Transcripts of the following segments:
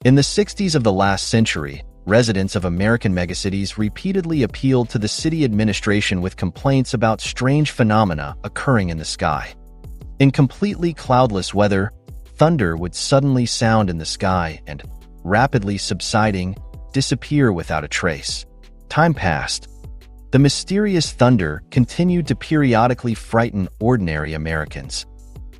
In the 60s of the last century, residents of American megacities repeatedly appealed to the city administration with complaints about strange phenomena occurring in the sky. In completely cloudless weather, thunder would suddenly sound in the sky and, rapidly subsiding, disappear without a trace. Time passed. The mysterious thunder continued to periodically frighten ordinary Americans.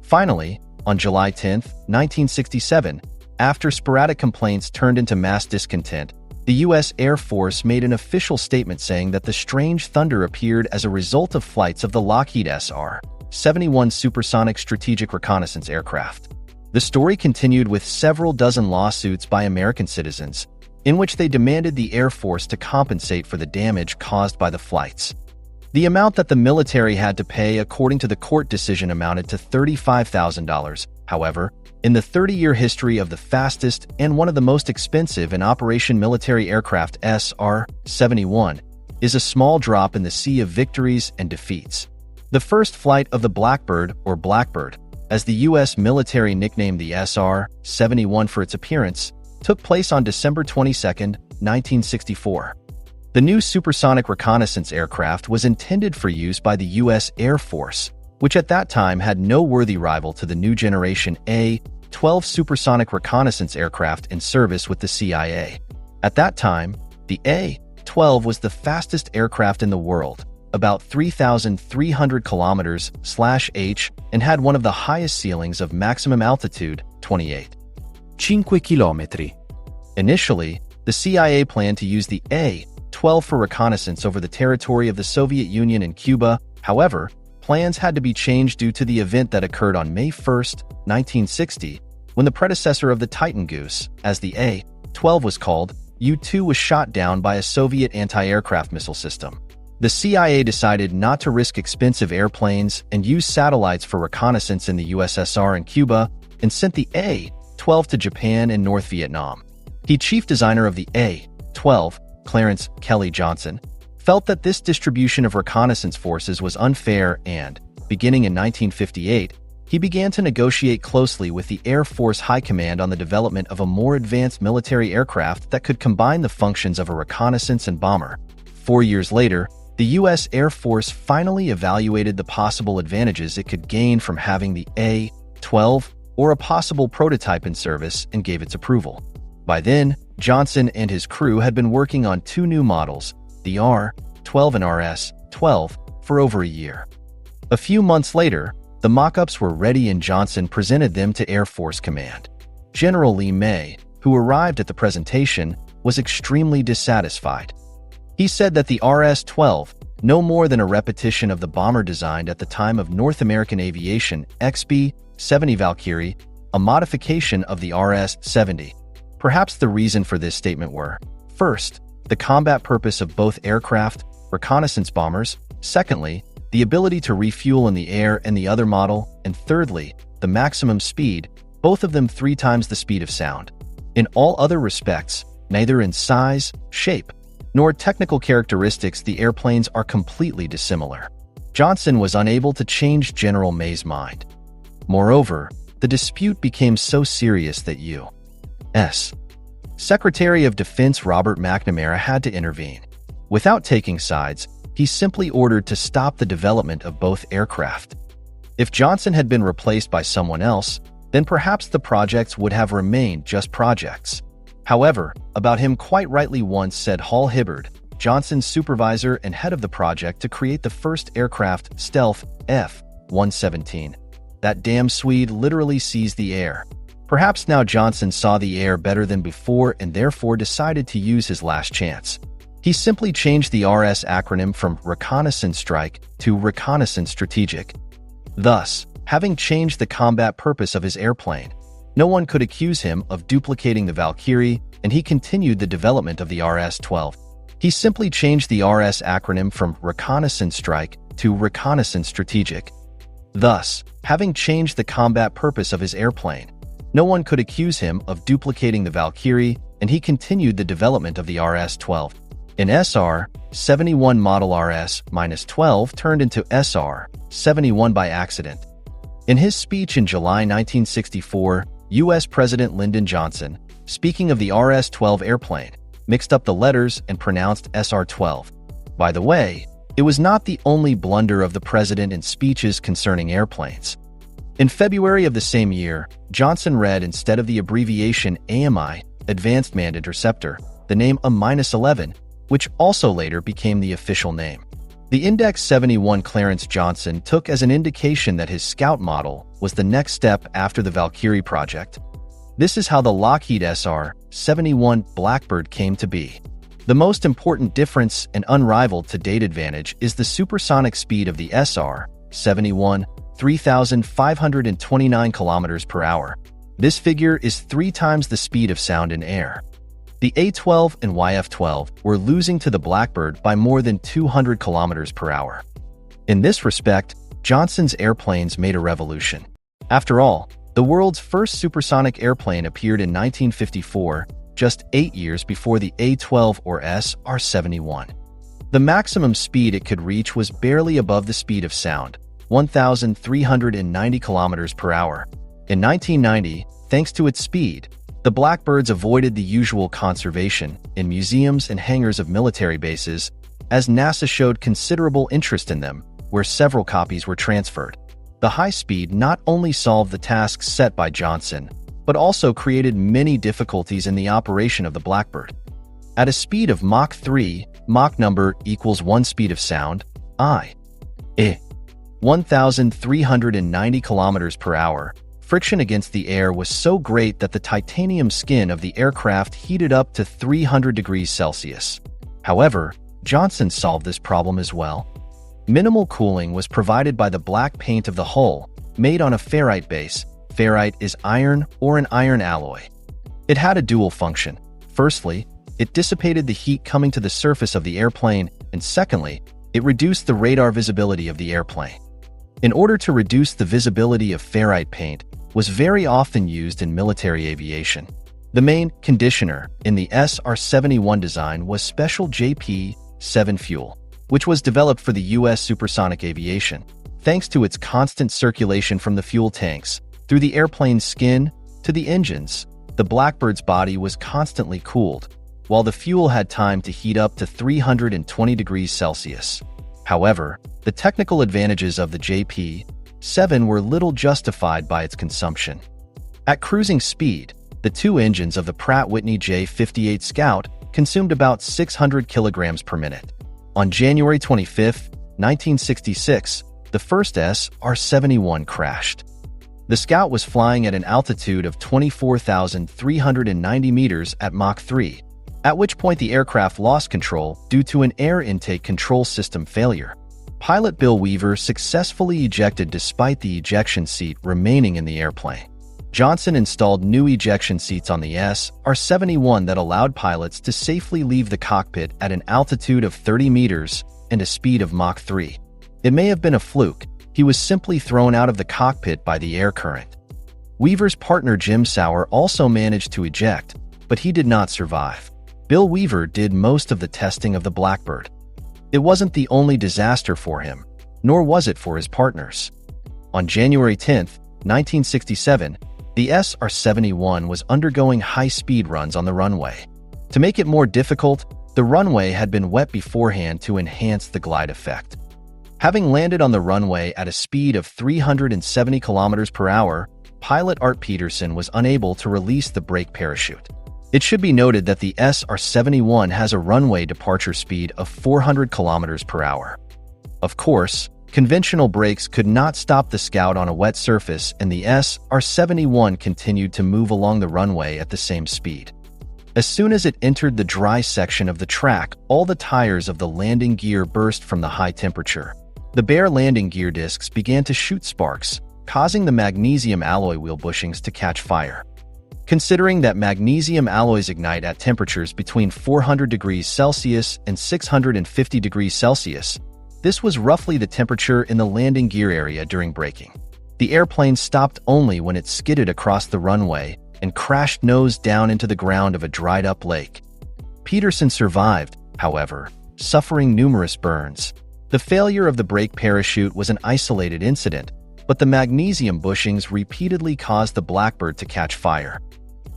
Finally, on July 10, 1967, after sporadic complaints turned into mass discontent, the U.S. Air Force made an official statement saying that the strange thunder appeared as a result of flights of the Lockheed SR-71 supersonic strategic reconnaissance aircraft. The story continued with several dozen lawsuits by American citizens, in which they demanded the Air Force to compensate for the damage caused by the flights. The amount that the military had to pay, according to the court decision, amounted to $35,000. However, in the 30-year history of the fastest and one of the most expensive in operation military aircraft, SR-71 is a small drop in the sea of victories and defeats. The first flight of the Blackbird, or Blackbird, as the U.S. military nicknamed the SR-71 for its appearance, took place on December 22, 1964. The new supersonic reconnaissance aircraft was intended for use by the U.S. Air Force, which at that time had no worthy rival to the new generation A-12 supersonic reconnaissance aircraft in service with the CIA. At that time, the A-12 was the fastest aircraft in the world, about 3,300 kilometers/h, and had one of the highest ceilings of maximum altitude, 28.5 kilometri. Initially, the CIA planned to use the A-12 for reconnaissance over the territory of the Soviet Union and Cuba. However, plans had to be changed due to the event that occurred on May 1, 1960, when the predecessor of the Titan Goose, as the A-12 was called, U-2 was shot down by a Soviet anti-aircraft missile system. The CIA decided not to risk expensive airplanes and use satellites for reconnaissance in the USSR and Cuba, and sent the A-12 to Japan and North Vietnam. The chief designer of the A-12, Clarence Kelly Johnson, felt that this distribution of reconnaissance forces was unfair and, beginning in 1958, he began to negotiate closely with the Air Force High Command on the development of a more advanced military aircraft that could combine the functions of a reconnaissance and bomber. 4 years later, the U.S. Air Force finally evaluated the possible advantages it could gain from having the A-12 or a possible prototype in service and gave its approval. By then, Johnson and his crew had been working on two new models, the R-12 and RS-12, for over a year. A few months later, the mock-ups were ready and Johnson presented them to Air Force Command. General Lee May, who arrived at the presentation, was extremely dissatisfied. He said that the RS-12, no more than a repetition of the bomber designed at the time of North American Aviation XB-70 Valkyrie, a modification of the RS-70. Perhaps the reason for this statement were, first, the combat purpose of both aircraft, reconnaissance bombers, secondly, the ability to refuel in the air and the other model, and thirdly, the maximum speed, both of them 3 times the speed of sound. In all other respects, neither in size, shape, nor technical characteristics, the airplanes are completely dissimilar. Johnson was unable to change General May's mind. Moreover, the dispute became so serious that U.S. Secretary of Defense Robert McNamara had to intervene. Without taking sides, he simply ordered to stop the development of both aircraft. If Johnson had been replaced by someone else, then perhaps the projects would have remained just projects. However, about him quite rightly once said Hal Hibbard, Johnson's supervisor and head of the project to create the first aircraft, Stealth F-117. That damn Swede literally sees the air. Perhaps now Johnson saw the air better than before and therefore decided to use his last chance. He simply changed the RS acronym from Reconnaissance Strike to Reconnaissance Strategic. Thus, having changed the combat purpose of his airplane, no one could accuse him of duplicating the Valkyrie, and he continued the development of the RS-12. He simply changed the RS acronym from Reconnaissance Strike to Reconnaissance Strategic. Thus, having changed the combat purpose of his airplane, no one could accuse him of duplicating the Valkyrie, and he continued the development of the RS-12. An SR-71 model RS-12 turned into SR-71 by accident. In his speech in July 1964, U.S. President Lyndon Johnson speaking of the RS-12 airplane, mixed up the letters and pronounced SR-12. By the way, it was not the only blunder of the president in speeches concerning airplanes. In February of the same year, Johnson read, instead of the abbreviation AMI, Advanced Manned Interceptor, the name A-11, which also later became the official name. The Index 71 Clarence Johnson took as an indication that his Scout model was the next step after the Valkyrie project. This is how the Lockheed SR-71 Blackbird came to be. The most important difference and unrivaled to date advantage is the supersonic speed of the SR-71, 3,529 kilometers per hour. This figure is 3 times the speed of sound in air. The A-12 and YF-12 were losing to the Blackbird by more than 200 kilometers per hour. In this respect, Johnson's airplanes made a revolution. After all, the world's first supersonic airplane appeared in 1954, just 8 years before the A-12 or SR-71. The maximum speed it could reach was barely above the speed of sound, 1,390 kilometers per hour. In 1990, thanks to its speed, the Blackbirds avoided the usual conservation in museums and hangars of military bases, as NASA showed considerable interest in them, where several copies were transferred. The high speed not only solved the tasks set by Johnson, but also created many difficulties in the operation of the Blackbird. At a speed of Mach 3, Mach number equals 1 speed of sound, 1,390 kilometers per hour, friction against the air was so great that the titanium skin of the aircraft heated up to 300 degrees Celsius. However, Johnson solved this problem as well. Minimal cooling was provided by the black paint of the hull, made on a ferrite base. Ferrite is iron or an iron alloy. It had a dual function. Firstly, it dissipated the heat coming to the surface of the airplane, and secondly, it reduced the radar visibility of the airplane. In order to reduce the visibility of ferrite paint, was very often used in military aviation. The main conditioner in the SR-71 design was special JP-7 fuel, which was developed for the U.S. supersonic aviation. Thanks to its constant circulation from the fuel tanks, through the airplane's skin, to the engines, the Blackbird's body was constantly cooled, while the fuel had time to heat up to 320 degrees Celsius. However, the technical advantages of the JP-7 were little justified by its consumption. At cruising speed, the 2 engines of the Pratt & Whitney J58 Scout consumed about 600 kilograms per minute. On January 25, 1966, the first SR-71 crashed. The Scout was flying at an altitude of 24,390 meters at Mach 3, at which point the aircraft lost control due to an air intake control system failure. Pilot Bill Weaver successfully ejected despite the ejection seat remaining in the airplane. Johnson installed new ejection seats on the SR-71 that allowed pilots to safely leave the cockpit at an altitude of 30 meters and a speed of Mach 3. It may have been a fluke. He was simply thrown out of the cockpit by the air current. Weaver's partner Jim Sauer also managed to eject, but he did not survive. Bill Weaver did most of the testing of the Blackbird. It wasn't the only disaster for him, nor was it for his partners. On January 10, 1967, the SR-71 was undergoing high-speed runs on the runway. To make it more difficult, the runway had been wet beforehand to enhance the glide effect. Having landed on the runway at a speed of 370 kilometers per hour, pilot Art Peterson was unable to release the brake parachute. It should be noted that the SR-71 has a runway departure speed of 400 kilometers per hour. Of course, conventional brakes could not stop the Scout on a wet surface, and the SR-71 continued to move along the runway at the same speed. As soon as it entered the dry section of the track, all the tires of the landing gear burst from the high temperature. The bare landing gear discs began to shoot sparks, causing the magnesium alloy wheel bushings to catch fire. Considering that magnesium alloys ignite at temperatures between 400 degrees Celsius and 650 degrees Celsius, this was roughly the temperature in the landing gear area during braking. The airplane stopped only when it skidded across the runway and crashed nose down into the ground of a dried-up lake. Peterson survived, however, suffering numerous burns. The failure of the brake parachute was an isolated incident, but the magnesium bushings repeatedly caused the Blackbird to catch fire.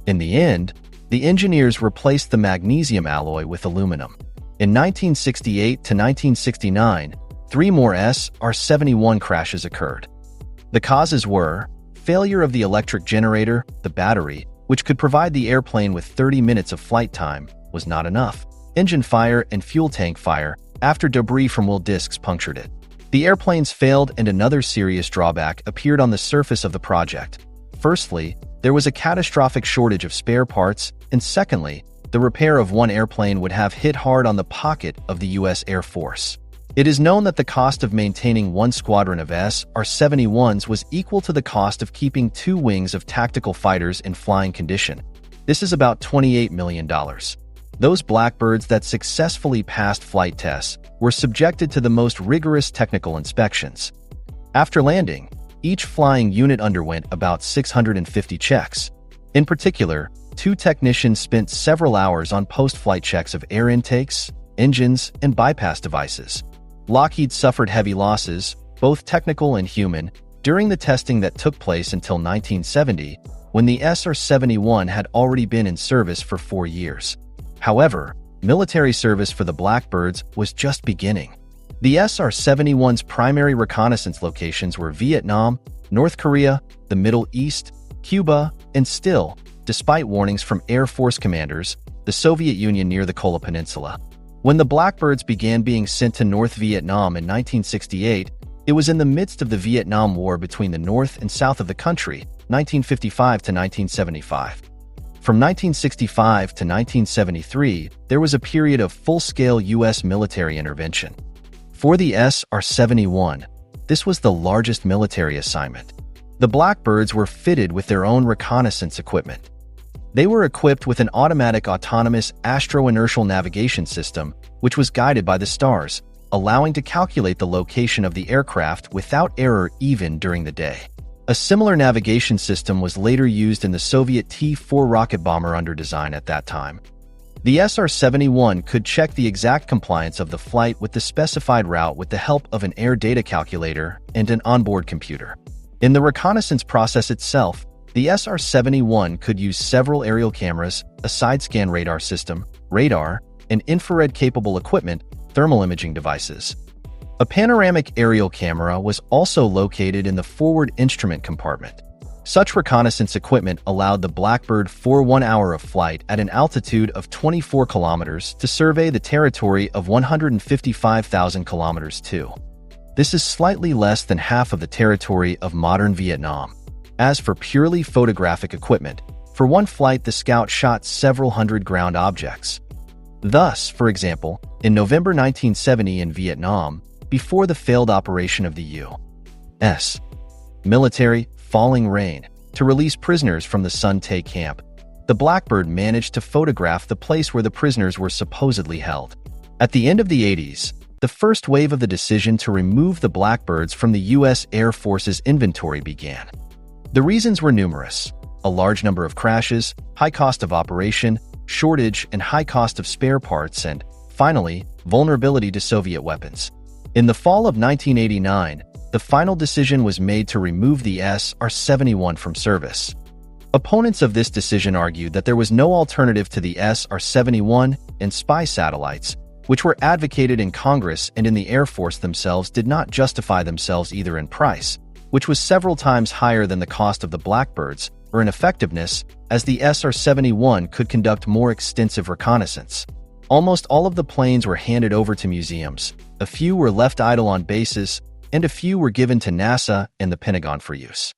In the end, the engineers replaced the magnesium alloy with aluminum. In 1968 to 1969, 3 more SR-71 crashes occurred. The causes were failure of the electric generator, the battery, which could provide the airplane with 30 minutes of flight time, was not enough, engine fire and fuel tank fire after debris from wheel discs punctured it. The airplanes failed, and another serious drawback appeared on the surface of the project. Firstly, there was a catastrophic shortage of spare parts, and secondly, the repair of one airplane would have hit hard on the pocket of the U.S. Air Force. It is known that the cost of maintaining one squadron of SR-71s was equal to the cost of keeping 2 wings of tactical fighters in flying condition. This is about $28 million. Those Blackbirds that successfully passed flight tests were subjected to the most rigorous technical inspections. After landing, each flying unit underwent about 650 checks. In particular, 2 technicians spent several hours on post-flight checks of air intakes, engines, and bypass devices. Lockheed suffered heavy losses, both technical and human, during the testing that took place until 1970, when the SR-71 had already been in service for 4 years. However, military service for the Blackbirds was just beginning. The SR-71's primary reconnaissance locations were Vietnam, North Korea, the Middle East, Cuba, and still, despite warnings from Air Force commanders, the Soviet Union near the Kola Peninsula. When the Blackbirds began being sent to North Vietnam in 1968, it was in the midst of the Vietnam War between the north and south of the country, 1955 to 1975. From 1965 to 1973, there was a period of full-scale U.S. military intervention. For the SR-71, this was the largest military assignment. The Blackbirds were fitted with their own reconnaissance equipment. They were equipped with an automatic autonomous astro-inertial navigation system, which was guided by the stars, allowing to calculate the location of the aircraft without error even during the day. A similar navigation system was later used in the Soviet T-4 rocket bomber under design at that time. The SR-71 could check the exact compliance of the flight with the specified route with the help of an air data calculator and an onboard computer. In the reconnaissance process itself, the SR-71 could use several aerial cameras, a side-scan radar system, radar, and infrared-capable equipment, thermal imaging devices. A panoramic aerial camera was also located in the forward instrument compartment. Such reconnaissance equipment allowed the Blackbird for 1 hour of flight at an altitude of 24 kilometers to survey the territory of 155,000 kilometers too. This is slightly less than half of the territory of modern Vietnam. As for purely photographic equipment, for one flight the Scout shot several hundred ground objects. Thus, for example, in November 1970 in Vietnam, before the failed operation of the U.S. military Falling Rain to release prisoners from the Sun Tay camp, the Blackbird managed to photograph the place where the prisoners were supposedly held. At the end of the 80s, the first wave of the decision to remove the Blackbirds from the U.S. Air Force's inventory began. The reasons were numerous: a large number of crashes, high cost of operation, shortage and high cost of spare parts, and, finally, vulnerability to Soviet weapons. In the fall of 1989, the final decision was made to remove the SR-71 from service. Opponents of this decision argued that there was no alternative to the SR-71, and spy satellites, which were advocated in Congress and in the Air Force themselves, did not justify themselves either in price, which was several times higher than the cost of the Blackbirds, or in effectiveness, as the SR-71 could conduct more extensive reconnaissance. Almost all of the planes were handed over to museums, a few were left idle on bases, and a few were given to NASA and the Pentagon for use.